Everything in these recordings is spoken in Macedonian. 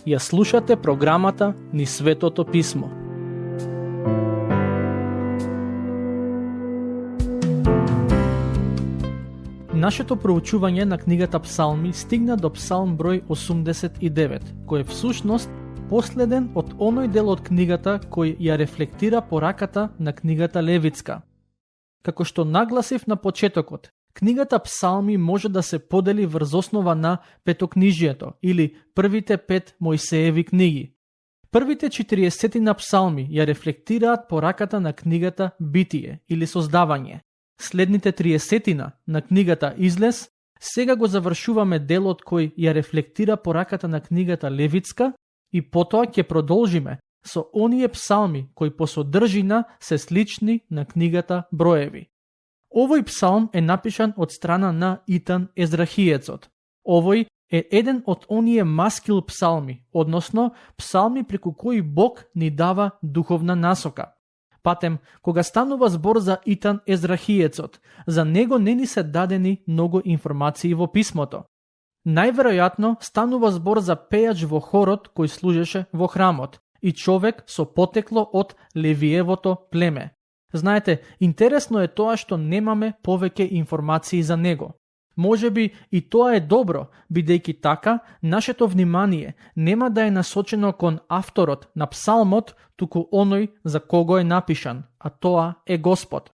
Ја слушате програмата Низ Светото Писмо. Нашето проучување на книгата Псалми стигна до Псалм број 89, кој е всушност последен од оној дел од книгата кој ја рефлектира пораката на книгата Левитска. Како што нагласив на почетокот, книгата Псалми може да се подели врз основа на петокнижието или првите 5 Мојсееви книги. Првите 40 на Псалми ја рефлектираат пораката на книгата Битие или Создавање. Следните 30 на книгата Излез, сега го завршуваме делот кој ја рефлектира пораката на книгата Левитска и потоа ќе продолжиме со оние псалми кои по содржина се слични на книгата Броеви. Овој псалм е напишан од страна на Итан Езрахиецот. Овој е еден од оние маскил псалми, односно псалми преку кои Бог ни дава духовна насока. Патем, кога станува збор за Итан Езрахиецот, за него не ни се дадени многу информации во писмото. Најверојатно станува збор за пејач во хорот кој служеше во храмот и човек со потекло од Левиевото племе. Знаете, интересно е тоа што немаме повеќе информации за него. Може би и тоа е добро, бидејќи така, нашето внимание нема да е насочено кон авторот на псалмот, туку оној за кого е напишан, а тоа е Господ.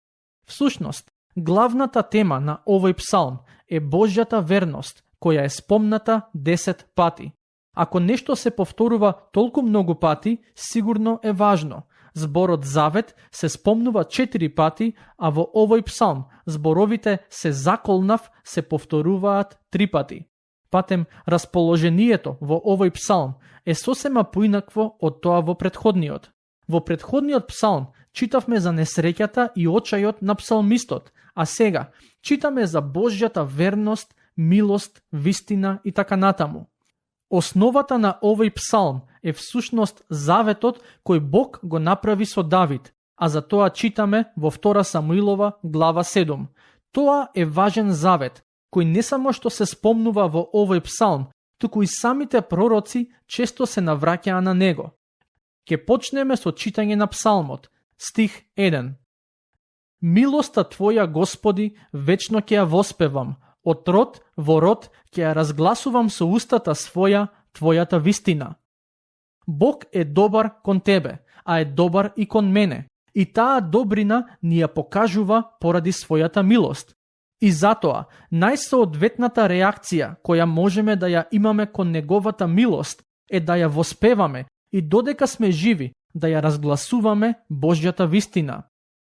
Всушност, главната тема на овој псалм е Божјата верност, која е спомната 10 пати. Ако нешто се повторува толку многу пати, сигурно е важно. Зборот Завет се спомнува 4 пати, а во овој псалм зборовите се заколнав се повторуваат 3 пати. Патем, расположението во овој псалм е сосема поинакво од тоа во претходниот. Во претходниот псалм читавме за несреќата и очајот на псалмистот, а сега читаме за Божјата верност, милост, вистина и така натаму. Основата на овој псалм е всушност заветот кој Бог го направи со Давид, а за тоа читаме во 2 Самуилова глава 7. Тоа е важен завет, кој не само што се спомнува во овој псалм, туку и самите пророци често се навраќаа на него. Ке почнеме со читање на псалмот, стих 1. Милоста Твоја, Господи, вечно ќе ја воспевам, од род во род ќе ја разгласувам со устата своја Твојата вистина. Бог е добар кон тебе, а е добар и кон мене, и таа добрина ни ја покажува поради својата милост. И затоа, најсоодветната реакција која можеме да ја имаме кон неговата милост е да ја воспеваме и додека сме живи да ја разгласуваме Божјата вистина.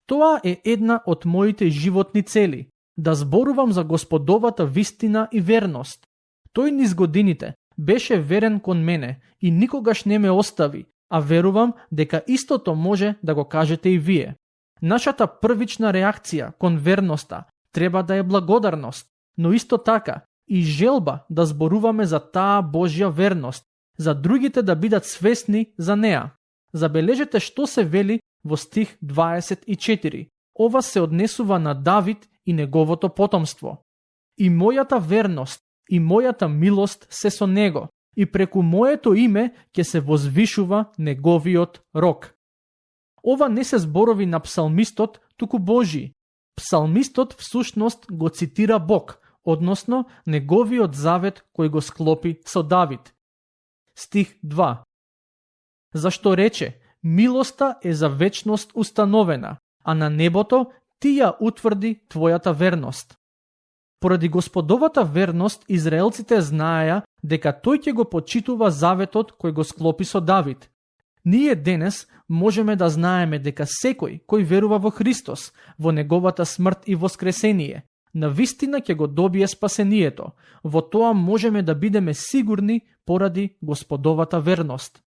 Тоа е една од моите животни цели, да зборувам за Господовата вистина и верност. Тој низ годините беше верен кон мене и никогаш не ме остави, а верувам дека истото може да го кажете и вие. Нашата првична реакција кон верноста треба да е благодарност, но исто така и желба да зборуваме за таа Божја верност, за другите да бидат свесни за неа. Забележете што се вели во стих 24. Ова се однесува на Давид и неговото потомство. И мојата верност и мојата милост се со него, и преку моето име ќе се возвишува неговиот рок. Ова не се зборови на псалмистот, туку Божи. Псалмистот всушност го цитира Бог, односно неговиот завет кој го склопи со Давид. Стих 2. Зашто рече, милоста е за вечност установена, а на небото ти ја утврди твојата верност. Поради Господовата верност, израелците знаеја дека тој ќе го почитува заветот кој го склопи со Давид. Ние денес можеме да знаеме дека секој кој верува во Христос, во неговата смрт и воскресение, навистина ќе го добие спасението. Во тоа можеме да бидеме сигурни поради Господовата верност.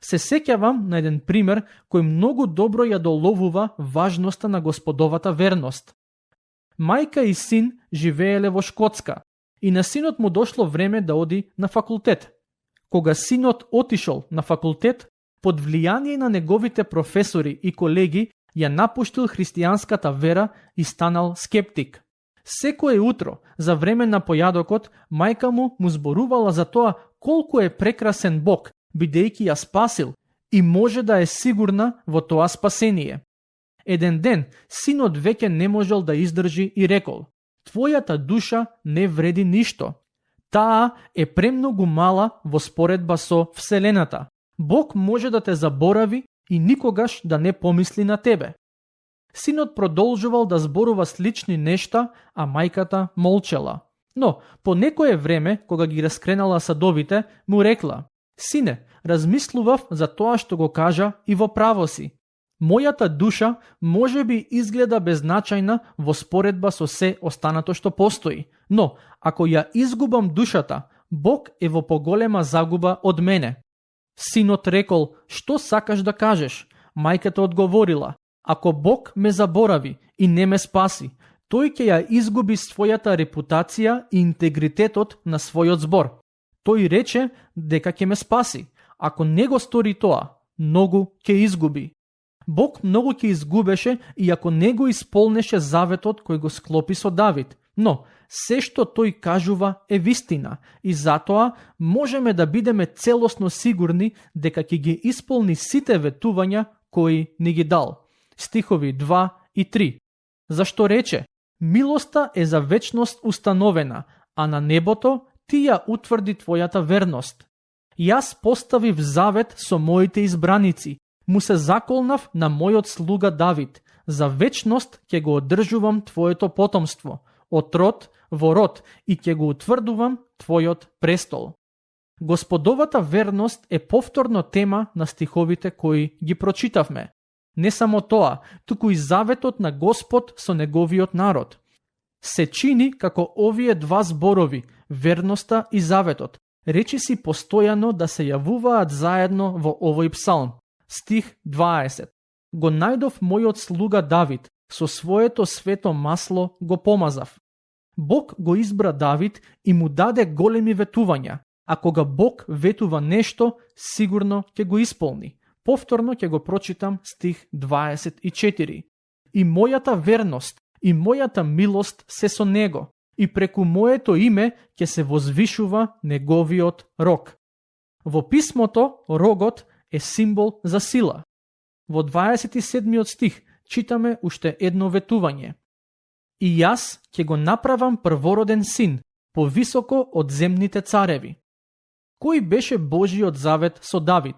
Се сеќавам на еден пример кој многу добро ја доловува важноста на Господовата верност. Мајка и син живееле во Шкотска и на синот му дошло време да оди на факултет. Кога синот отишол на факултет, под влијание на неговите професори и колеги ја напуштил христијанската вера и станал скептик. Секое утро, за време на појадокот, мајка му зборувала за тоа колку е прекрасен Бог, бидејќи ја спасил и може да е сигурна во тоа спасение. Еден ден, синот веќе не можел да издржи и рекол: "Твојата душа не вреди ништо. Таа е премногу мала во споредба со Вселената. Бог може да те заборави и никогаш да не помисли на тебе." Синот продолжувал да зборува слични нешта, а мајката молчала. Но, по некое време, кога ги раскренала садовите, му рекла: "Сине, размислував за тоа што го кажа и во право си. Мојата душа може би изгледа беззначајна во споредба со се останато што постои, но ако ја изгубам душата, Бог е во поголема загуба од мене." Синот рекол: "Што сакаш да кажеш?" Мајката одговорила: "Ако Бог ме заборави и не ме спаси, тој ќе ја изгуби својата репутација и интегритетот на својот збор. Тој рече дека ќе ме спаси. Ако не го стори тоа, многу ќе изгуби." Бог многу ќе изгубеше и ако не го исполнеше заветот кој го склопи со Давид. Но, се што тој кажува е вистина и затоа можеме да бидеме целосно сигурни дека ќе ги исполни сите ветувања кои ни ги дал. Стихови 2 и 3. Зашто рече: "Милоста е за вечност установена, а на небото ти ја утврди твојата верност. Јас поставив завет со моите избраници, му се заколнав на мојот слуга Давид, за вечност ќе го одржувам твоето потомство, од род во род и ќе го утврдувам твојот престол." Господовата верност е повторно тема на стиховите кои ги прочитавме. Не само тоа, туку и заветот на Господ со неговиот народ. Се чини како овие два зборови, верноста и заветот, речиси постојано да се јавуваат заедно во овој псалм. Стих 20. "Го најдов мојот слуга Давид, со своето свето масло го помазав." Бог го избра Давид и му даде големи ветувања, а кога Бог ветува нешто, сигурно ќе го исполни. Повторно ќе го прочитам стих 24. "И мојата верност и мојата милост се со него, и преку моето име ќе се возвишува неговиот рог." Во писмото рогот е символ за сила. Во 27 стих читаме уште едно ветување: "И јас ќе го направам првороден син, повисоко од земните цареви." Кој беше Божиот завет со Давид?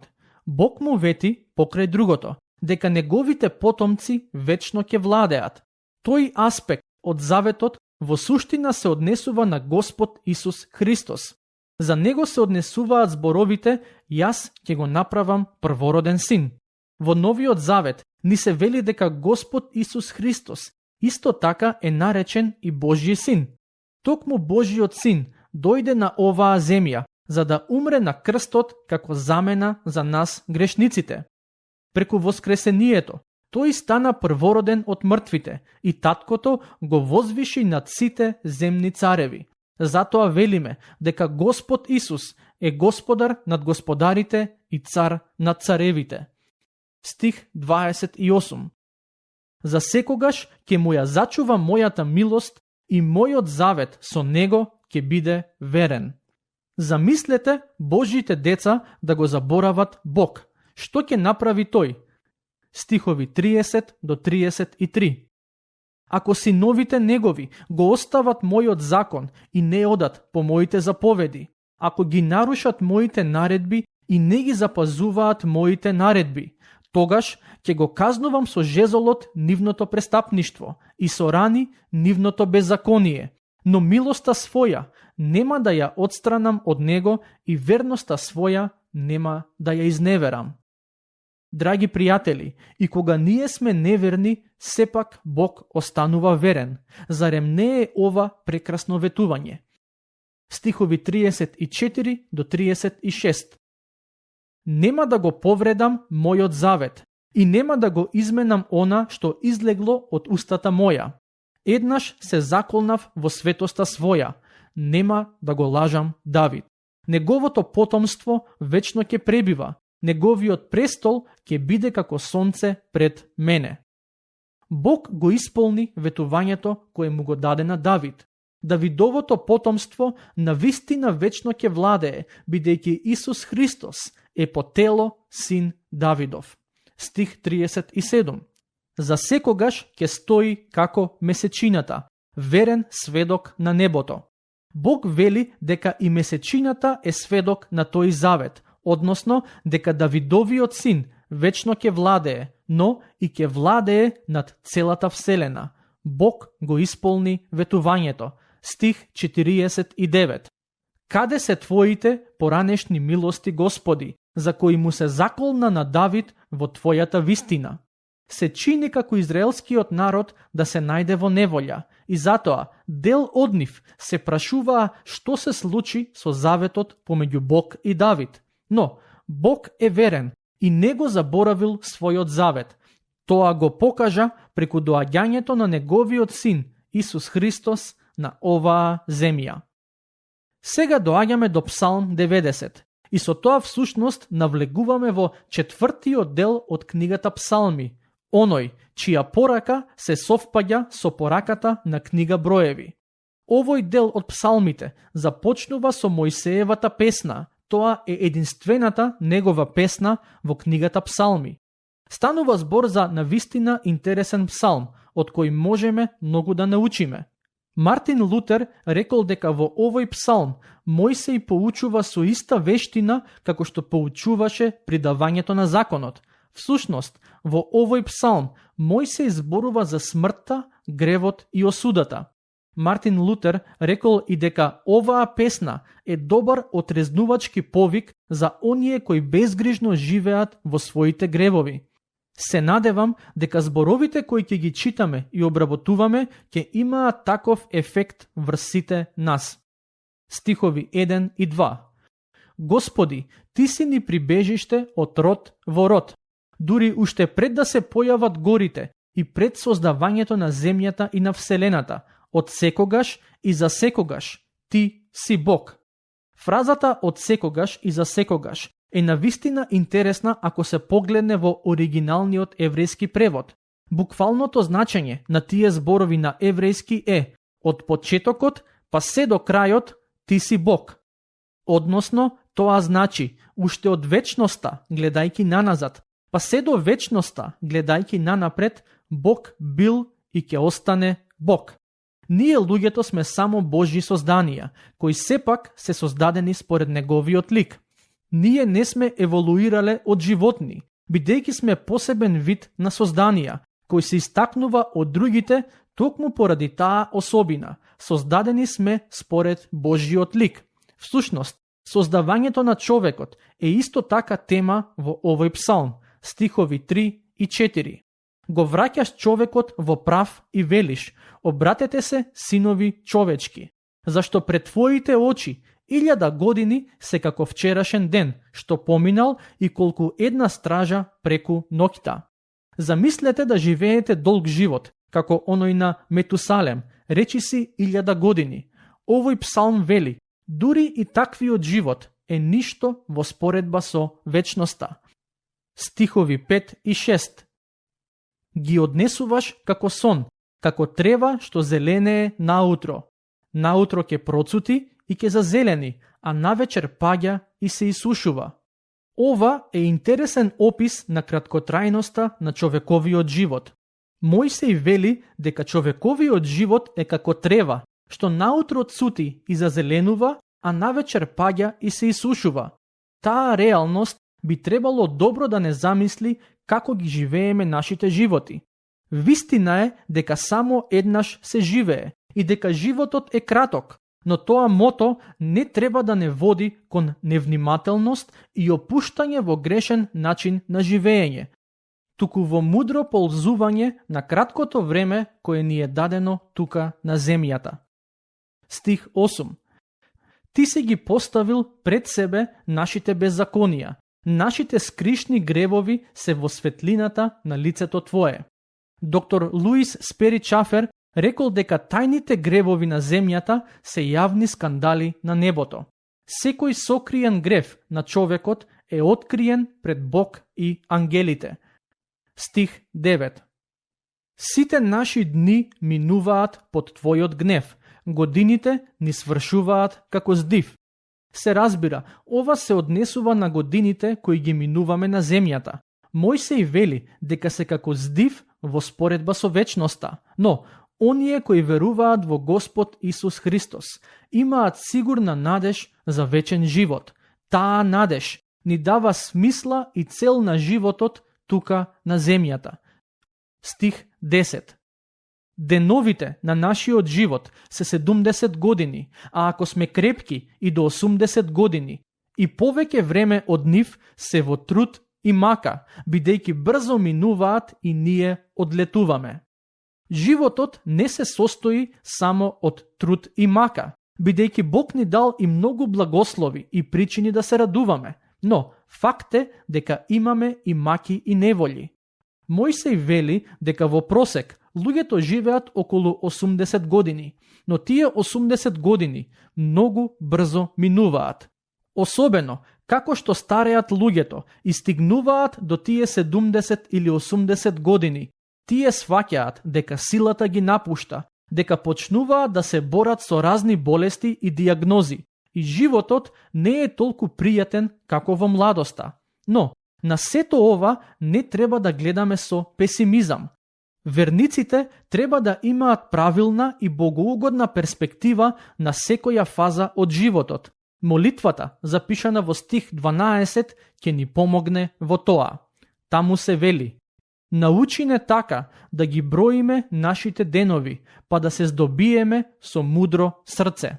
Бог му вети покрај другото, дека неговите потомци вечно ќе владеат. Тој аспект од заветот во суштина се однесува на Господ Исус Христос. За него се однесуваат зборовите: "Јас ќе го направам првороден син." Во Новиот Завет ни се вели дека Господ Исус Христос исто така е наречен и Божји син. Токму Божјиот син дојде на оваа земја за да умре на крстот како замена за нас грешниците. Преку воскресението тој стана првороден од мртвите и таткото го возвиши над сите земни цареви. Затоа велиме дека Господ Исус е господар над господарите и цар над царевите. Стих 28. "За секогаш ќе му ја зачува мојата милост и мојот завет со него ќе биде верен." Замислете Божите деца да го заборават Бог. Што ќе направи тој? Стихови 30 до 33. "Ако синовите негови го остават мојот закон и не одат по моите заповеди, ако ги нарушат моите наредби и не ги запазуваат моите наредби, тогаш ќе го казнувам со жезолот нивното престапништво и со рани нивното беззаконие, но милоста своја нема да ја одстранам од него и верноста своја нема да ја изневерам." Драги пријатели, и кога ние сме неверни, сепак Бог останува верен. Зарем не е ова прекрасно ветување? Стихови 34 до 36. "Нема да го повредам мојот завет и нема да го изменам она што излегло од устата моја. Еднаш се заколнав во светоста своја, нема да го лажам Давид. Неговото потомство вечно ќе пребива, неговиот престол ќе биде како сонце пред мене." Бог го исполни ветувањето кое му го даде на Давид. Давидовото потомство навистина вечно ќе владее, бидејќи Исус Христос е по тело син Давидов. Стих 37. За секогаш ќе стои како месечината, верен сведок на небото. Бог вели дека и месечината е сведок на тој завет, односно дека Давидовиот син вечно ќе владее, но и ќе владее над целата вселена. Бог го исполни ветувањето. Стих 49. Каде се твоите поранешни милости, Господи, за кои му се заколна на Давид во твојата вистина? Се чини како израелскиот народ да се најде во неволја, и затоа дел од нив се прашуваа што се случи со заветот помеѓу Бог и Давид. Но Бог е верен и не го заборавил својот завет. Тоа го покажа преку доаѓањето на неговиот син Исус Христос на оваа земја. Сега доаѓаме до Псалм 90 и со тоа всушност навлегуваме во четвртиот дел од книгата Псалми, оној чија порака се совпаѓа со пораката на книга Броеви. Овој дел од псалмите започнува со Мојсеевата песна. Тоа е единствената негова песна во книгата Псалми. Станува збор за навистина интересен псалм, од кој можеме многу да научиме. Мартин Лутер рекол дека во овој псалм Мојсей поучува со иста вештина како што поучуваше при давањето на законот. Всушност, во овој псалм Мојсей зборува за смртта, гревот и осудата. Мартин Лутер рекол и дека оваа песна е добар отрезнувачки повик за оние кои безгрижно живеат во своите гревови. Се надевам дека зборовите кои ќе ги читаме и обработуваме ќе имаат таков ефект врз сите нас. Стихови 1 и 2. Господи, Ти си ни прибежиште од род во род. Дури уште пред да се појават горите и пред создавањето на земјата и на вселената, од секогаш и за секогаш, Ти си Бог. Фразата од секогаш и за секогаш е навистина интересна ако се погледне во оригиналниот еврејски превод. Буквалното значење на тие зборови на еврејски е од почетокот па се до крајот Ти си Бог. Односно, тоа значи уште од вечноста, гледајќи наназад, па се до вечноста, гледајќи нанапред, Бог бил и ќе остане Бог. Ние луѓето сме само Божји созданија, кои сепак се создадени според неговиот лик. Ние не сме еволуирале од животни, бидејќи сме посебен вид на созданија, кој се истакнува од другите токму поради таа особина. Создадени сме според Божјиот лик. Всушност, создавањето на човекот е исто така тема во овој псалм, стихови 3 и 4. Го враќаш човекот во прав и велиш, обратете се, синови човечки, зашто пред твоите очи 1000 години се како вчерашен ден, што поминал и колку една стража преку ноќта. Замислете да живеете долг живот, како оној на Метусалем, речиси 1000 години. Овој псалм вели, дури и таквиот живот е ништо во споредба со вечноста. Стихови 5 и 6. Ги однесуваш како сон, како трева што зеленее наутро. Наутро ќе процути и ќе зазелени, а навечер паѓа и се исушува. Ова е интересен опис на краткотрајноста на човековиот живот. Мојсей вели дека човековиот живот е како трева, што наутро цути и зазеленува, а навечер паѓа и се исушува. Таа реалност би требало добро да не замисли како ги живееме нашите животи. Вистина е дека само еднаш се живее и дека животот е краток, но тоа мото не треба да не води кон невнимателност и опуштање во грешен начин на живење, туку во мудро ползување на краткото време кое ни е дадено тука на земјата. Стих 8. Ти си ги поставил пред себе нашите беззаконија, нашите скришни гревови се во светлината на лицето Твое. Доктор Луис Спери Чафер рекол дека тајните гревови на земјата се јавни скандали на небото. Секој сокриен грев на човекот е откриен пред Бог и ангелите. Стих 9. Сите наши дни минуваат под Твојот гнев. Годините ни свршуваат како здив. Се разбира, ова се однесува на годините кои ги минуваме на земјата. Мојсей вели дека се како здив во споредба со вечноста, но оние кои веруваат во Господ Исус Христос имаат сигурна надеж за вечен живот. Таа надеж ни дава смисла и цел на животот тука на земјата. Стих 10. Деновите на нашиот живот се 70 години, а ако сме крепки и до 80 години, и повеќе време од нив се во труд и мака, бидејќи брзо минуваат и ние одлетуваме. Животот не се состои само од труд и мака, бидејќи Бог ни дал и многу благослови и причини да се радуваме, но факт е дека имаме и маки и неволји. Мојсей вели дека во просек луѓето живеат околу 80 години, но тие 80 години многу брзо минуваат. Особено, како што стареат луѓето и стигнуваат до тие 70 или 80 години, тие сваќаат дека силата ги напушта, дека почнуваат да се борат со разни болести и диагнози, и животот не е толку пријатен како во младоста. Но, на сето ова не треба да гледаме со песимизам. Верниците треба да имаат правилна и богоугодна перспектива на секоја фаза од животот. Молитвата, запишана во стих 12, ќе ни помогне во тоа. Таму се вели: научи не така да ги броиме нашите денови, па да се здобиеме со мудро срце.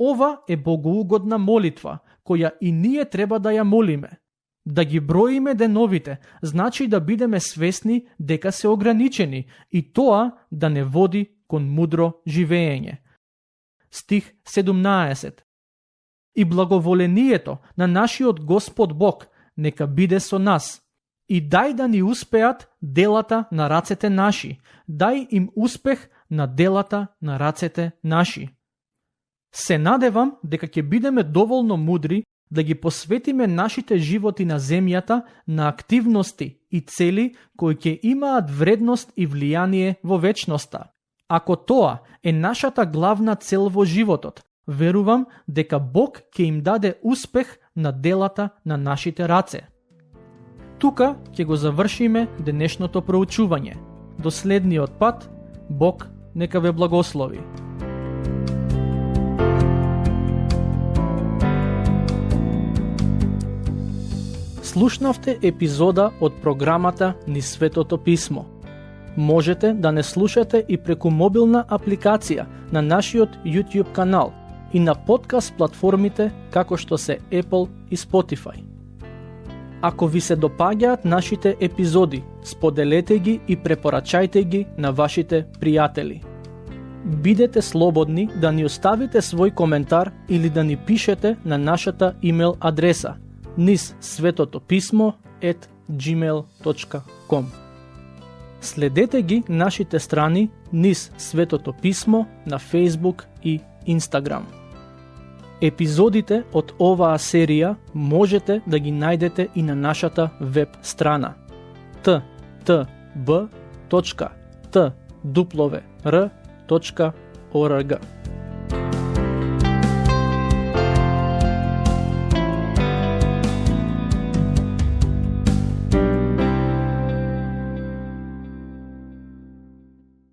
Ова е богоугодна молитва, која и ние треба да ја молиме. Да ги броиме деновите, значи да бидеме свесни дека се ограничени и тоа да не води кон мудро живеење. Стих 17. И благоволението на нашиот Господ Бог нека биде со нас. И дај да ни успеат делата на рацете наши. Дај им успех на делата на рацете наши. Се надевам дека ќе бидеме доволно мудри да ги посветиме нашите животи на земјата на активности и цели кои ќе имаат вредност и влијание во вечноста. Ако тоа е нашата главна цел во животот, верувам дека Бог ќе им даде успех на делата на нашите раце. Тука ќе го завршиме денешното проучување. До следниот пат, Бог нека ве благослови. Слушнавте епизода од програмата Низ Светото Писмо. Можете да не слушате и преку мобилна апликација на нашиот YouTube канал и на подкаст платформите како што се Apple и Spotify. Ако ви се допаѓаат нашите епизоди, споделете ги и препорачајте ги на вашите пријатели. Бидете слободни да ни оставите свој коментар или да ни пишете на нашата имейл адреса nizsvetotopисmo@gmail.com. Следете ги нашите страни Низ Светото Писмо на Facebook и Instagram. Епизодите од оваа серија можете да ги најдете и на нашата веб страна ttb.twr.org.